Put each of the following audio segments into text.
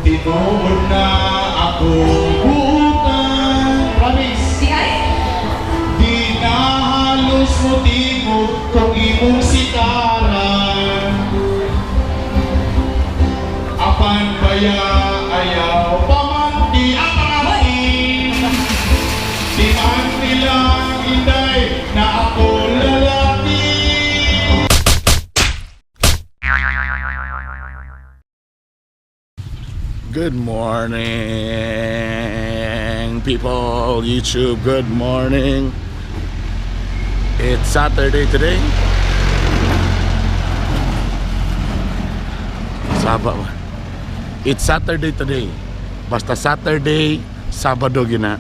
tinuod na ako bukan. Promise. Di na halos mo tingog kung imong sitaran. Apan baya ayaw pamanti apatin. Di man nilang inday na ako lalaki. Good morning, people, YouTube, good morning. It's Saturday today. It's Saturday today. Basta Saturday, Sabado gina.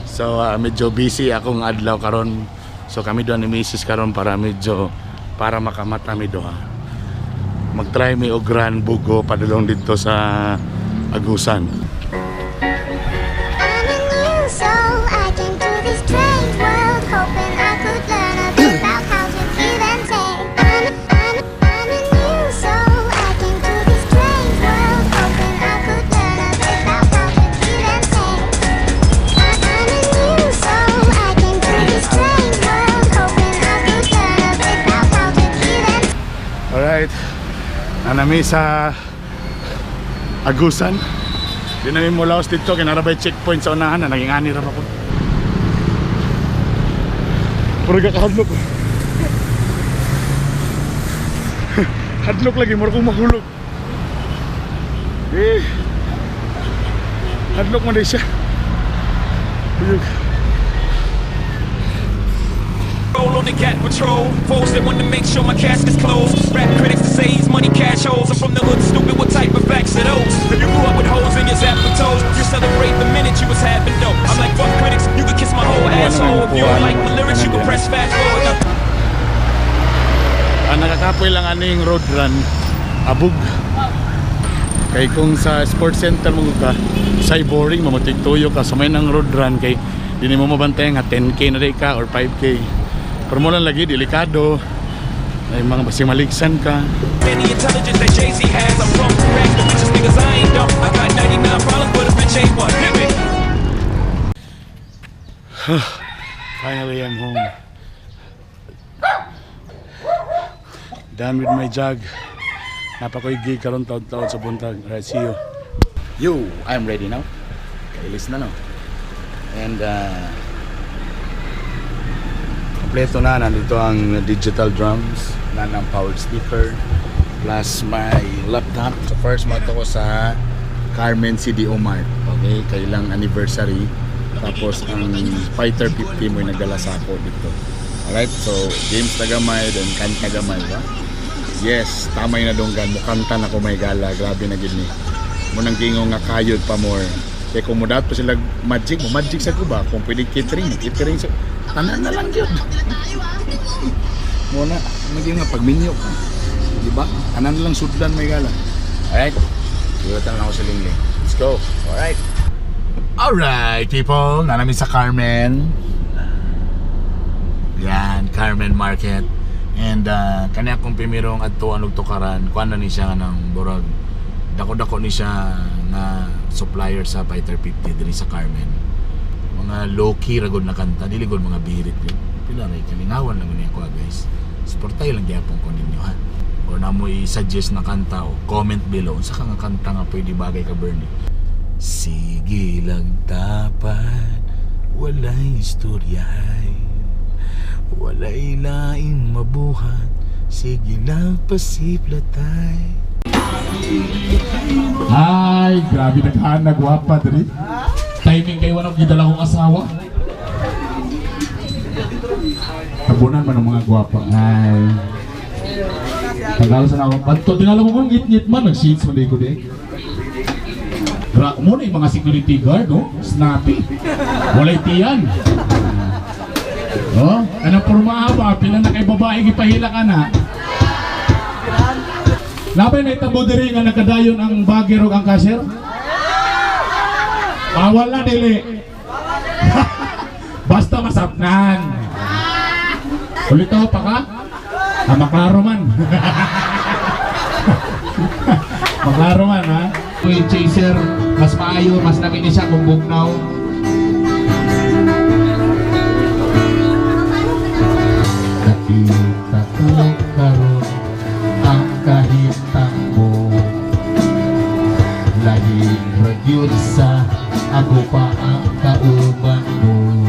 So medyo busy akong adlaw karon. So kami doon ni Mrs. karon para makamata mi doha. Mag-try mi og Gran Bugo padulong dito sa Agusan. Alright, nanami sa Agusan. Di namin mulaos dito, kinarabay checkpoint sa unahan na naging ani ram ako. Puro kakahadlok. Hadlok lagi, mura kong mahulog. Hadlok mo din siya. Buyog. On the cat patrol, folks that want to make sure my cask is closed. Rap critics that say he's money cash holes. I'm from the hood, stupid, what type of facts are those? If you grew up with holes in your zap and toes, you celebrate the minute you was having dope. I'm like, fuck critics, you can kiss my whole asshole. If you don't like my lyrics, you can press fast forward. Ang nakakapoy lang aning road run, abog. Kay kung sa sports center mo ka, say boring, mamutig tuyo ka. So may nang road run kay hindi mo mabantay nga 10k na rin ka or 5k. Pero mo lang lagi, delikado. Ay mga basimaligsan ka. Any intelligence that Jay-Z has, I'm from correct. The bitches niggas I ain't dumb. I got 99 problems, but a bitch ain't one. Hit me. Finally, I'm home. Done with my jog. Napakoy gig karon taon-taon sa buntag. Alright, see you. Yo, I'm ready now. Okay, listen na no. And kompleto na, nandito ang digital drums, na ng powered speaker, plus my laptop. So first month ako sa Carmen CDO Mart, okay, kailang anniversary. Tapos ang Fighter 50 mo yung nagdala sa ako dito. Alright, so games na gamay, then kanta gamay ba? Yes, tamay na donggan, mukanta na ko may gala, grabe na gini. Munang gingo nga kayod pa more. Kaya kung mo dato sila magic sa kuba, kung pwede catering sa tanan na lang yun. Muna, hindi nga pagminyo ka. Diba? Tanan na lang sudlan may gala. Alright, siguratan lang ako sa lingling. Let's go. Alright. Alright people, nanami sa Carmen. Yan, Carmen Market. And kanya akong pimirong adtuan og tukaran. Kuan na ni siya ng burag. Dako-dako ni siya na supplier sa Fighter 50 diri sa Carmen. Mga low-key ragod na kanta, dili gud mga birit yun. Pila ray kalingawan lang niya ko guys. Suportay lang gyapon ko ninyo ha. Or na mo i-suggest na kanta o comment below unsa ka nga kanta nga pwede bagay ka Bernie. Sige lang tapat, walay istoryahay, walay laing mabuhat, sige lang pasiplatay. Ay, grabe naghaan na gwapa dali. Timing kayo anong gidala kong asawa. Tabunan man ang mga gwapa. Ay. Tagalo sa naman. Panto, tinala mo kong ngit-ngit man. Nag-sheets man din ko din. Muna yung mga security guard, no? Snappy. Walay tiyan. Oh, anong pormaha ba? Pila na kay babae gipahila ka na. Labay na itabo diri nga nakadayon ang bagero ang cashier? Bawal na dili. Basta masapnan. Ulito pa ka? Maklaro man. Maklaro man ha? Yung chaser, mas maayo, mas namin siya kung bugnaw. Nakita ko karon ang kahitang mo. Lahing ragyod sa ako pa ang kauban mo.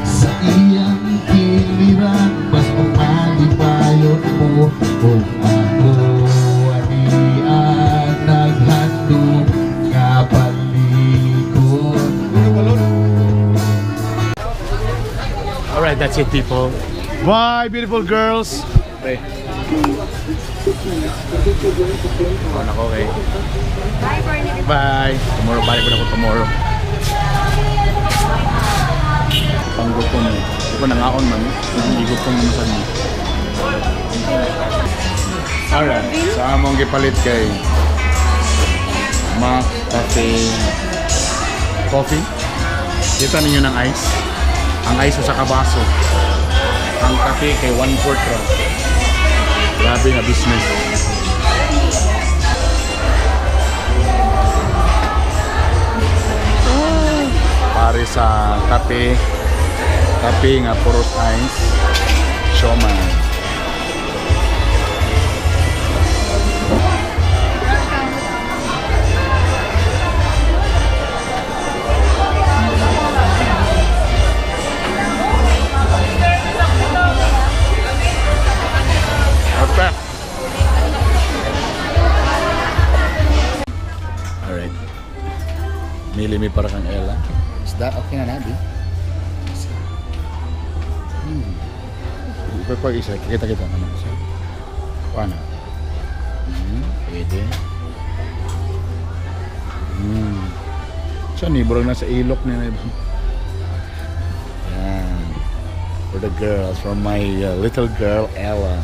Sa iyang kiliran, mas umalipayon mo. Kung ako anian naghandog nga palikod mo. Alright, that's it people. Bye beautiful girls. Okay. Okay. Bye. Tomorrow, balik ko na ako tomorrow. Panggutom eh. Hindi ko nangaon man. Hindi gutom naman sa niyo. Alright. Sa among gipalit kay Mac Cafe Coffee. Kita ninyo ng ice. Ang ice sa kabaso. Ang kape kay 1/4 raw. Grabe nga business. Pare sa kape nga puros ice, siomai. Okay. Alright. Mili para kang Ella. Is that okay na nabi? Pag isa, kita-kita naman siya. Paano? Pwede. Siya ni, bro, nasa ilok niya. Yan. For the girls, from my little girl, Ella.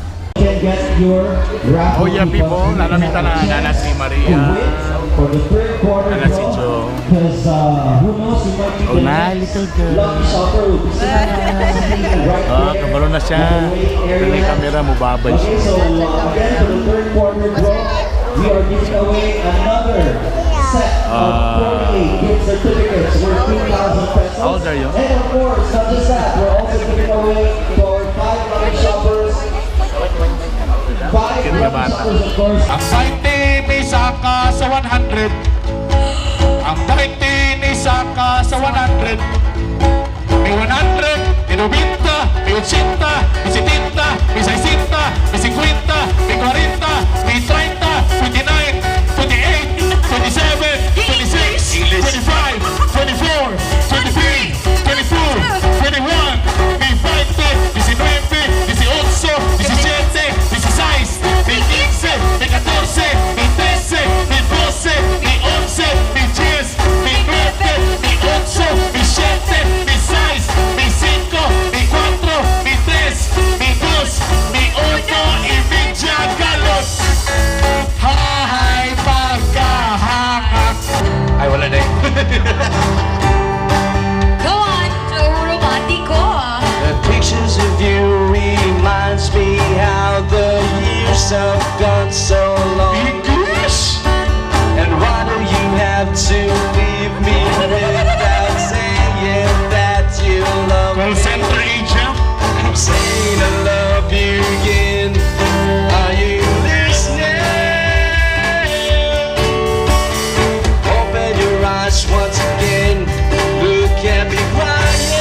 Oh yeah, people, nanamita na nana si Maria, nana si Joe. Oh na, little girl. Oh, kabalo na siya. May camera mo babay siya. We are giving away another set of 48 gift certificates worth 2,000 pesos. How old are you? And of course, not just that, we're also giving away to our 5 lucky shoppers. 5 lucky shoppers, of course. Ang 20 may saka sa 100. Ang 20 may saka sa 100. May 100, may 90, may 80, may 70, may 60, may 50, may 40, may 30, 29, 28, 27, 26, 25, 24, 23, 24, 21, may 20, 19, 18, 17, 16, may 15, may 14, may 13, may 12, may 11, may 10, may 9, may 8, may 7, may 6, may 5, may 4, may 3, may 2, may 1, y media galot. Hay pagkahangak. Ay, wala na eh. Go on, Romantico. The pictures of you reminds me how the years have gone so long. English! And why do you have to leave me without saying that you love Call me? center agent. I'm saying I love you again. Are you listening? Open your eyes once again. Look at me crying.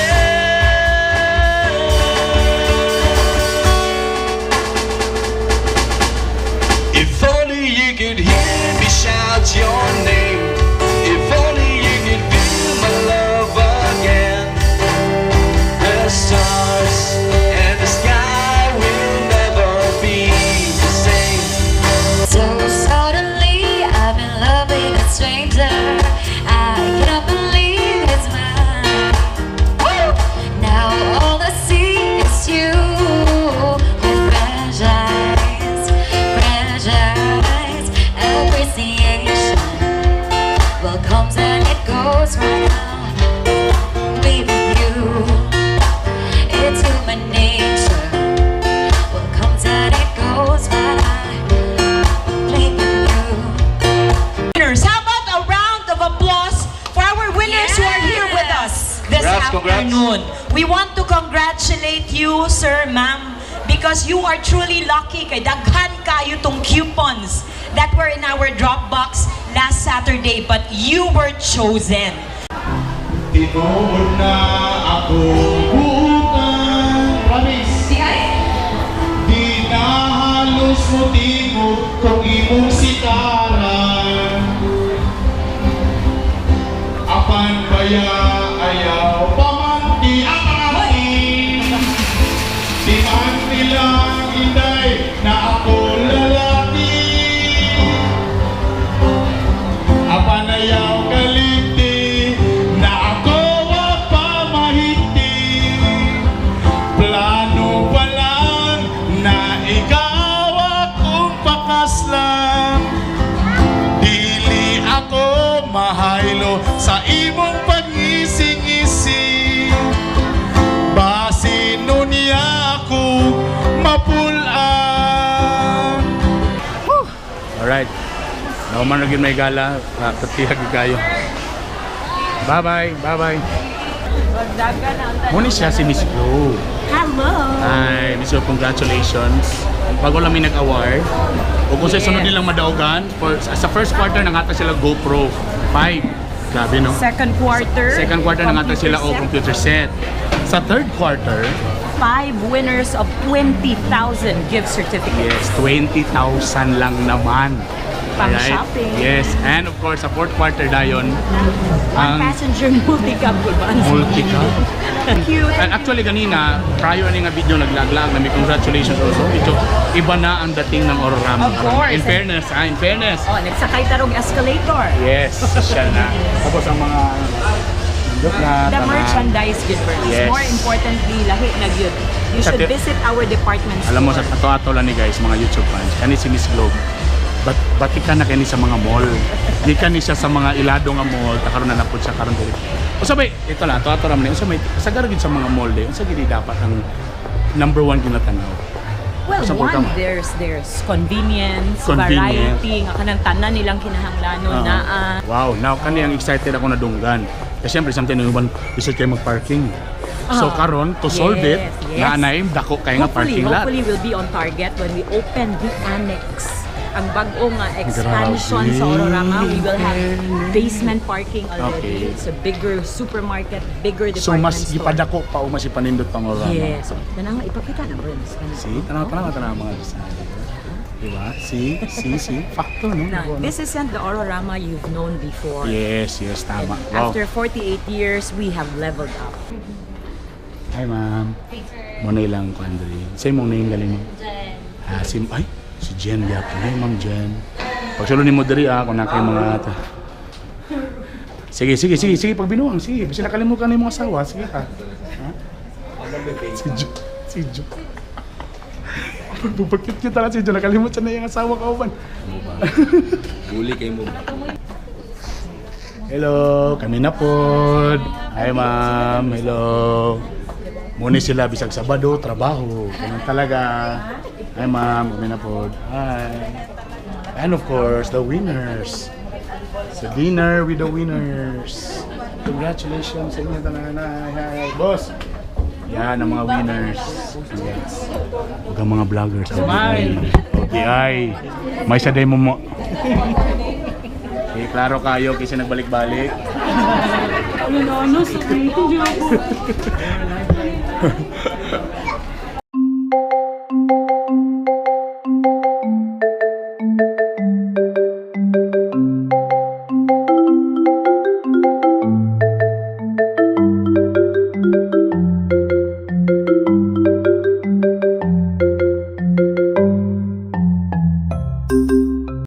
June. We want to congratulate you, sir, ma'am, because you are truly lucky. Kay daghan kayo tong coupons that were in our Dropbox last Saturday, but you were chosen. Tinuod na ako bukan. Promise. Di na halos mo tingog kung imong sikaran. Apan baya ayaw paman di akasin. Di man nilang inday na ako lalaki. Apan ayaw kaliti na ako wag pamahiti. Plano pa lang na ikaw akong pakaslan. Dili ako mahaylo sa imong pag-ising-ising. Basin nun niya ako mapulaan. Alright. Nauman na may gala. Katihag kayo. Bye-bye. Bye-bye. Muna siya si Miss Flo. Hello! Hi, Miss Flo, congratulations. Bago lang may nag-award. O kung sa sunod nilang madaugan, sa first quarter nangata sila GoPro 5. Grabe, no? Second quarter Nangata sila o computer set. Sa third quarter, 5 winners of 20,000 gift certificates. yes, 20,000 lang naman. Pang Alright? shopping. Yes, and of course, sa fourth quarter dayon, One passenger multi-cab advance. multi-cab. Cute. And actually kanina, prior ni nga video naglaglag na may congratulations also. Medyo iba na ang dating ng Ororama. Of course. In fairness, in fairness. Oh, nagsakay tarong escalator. Yes, siya na. Tapos ang mga nandun na The tanan. merchandise good Bernice. Yes. More importantly, lahi na yun. You Sa should ti- visit our department store. Alam mo, sa ato-ato lang ni guys, mga YouTube fans, kani si Miss Globe. Batik ka na kani sa mga mall. Di ka ni siya sa mga ilado nga mall, takaroon na napod siya karon diri. O sabay, ito lang, ato-ato lang ni. Sa may sagar gid sa mga mall di. Unsa gid dapat ang number one ginatanaw? Well, Sa one, programa. there's convenience, Convenience. variety, nga kanang tanan nilang kinahanglanon Oo. na Wow, now kani ang excited ako na dunggan. Kasi siyempre something yung uban gusto kayo mag-parking. So karon to solve it, Yes, yes. naanay dako kay nga parking lot. Hopefully we'll be on target when we open the annex. Ang bagong expansion sa Ororama, we will have basement parking already. Okay. It's a bigger supermarket, bigger So department mas store. ipadako pa o mas ipanindot pang Ororama. Yes. Tanang ipakita na Berns. See, tanaw mga design. Diba? See, facto, no? Now, this isn't the Ororama you've known before. Yes, tama. And Wow. after 48 years, we have leveled up. Hi, ma'am. Muna ilang ko, Andre. Say mong name galing mo. Jen. Si Jen. Hi, ma'am Jen. Pagsulo ni mo diri, kung na kayo mga... Sige, pagbinuang. Sige, kasi nakalimutan na yung mga asawa. Sige ka. Ha? Si Jo. Pagpapakit kita lang si Jo. Nakalimutan na yung asawa ka, Uban. Uli kay mo. Hello, kami na po. Hi, ma'am. Hello. Muna sila bisag Sabado, trabaho. Ganun talaga. Hi, ma'am. Kami na po. Hi. And of course, the winners. Sa dinner with the winners. Congratulations sa inyo tanan. Hi, boss. Yan ang mga winners. Yes. Huwag ang mga vloggers. Okay, ay. May sa demo mo. Okay, klaro kayo kasi nagbalik-balik.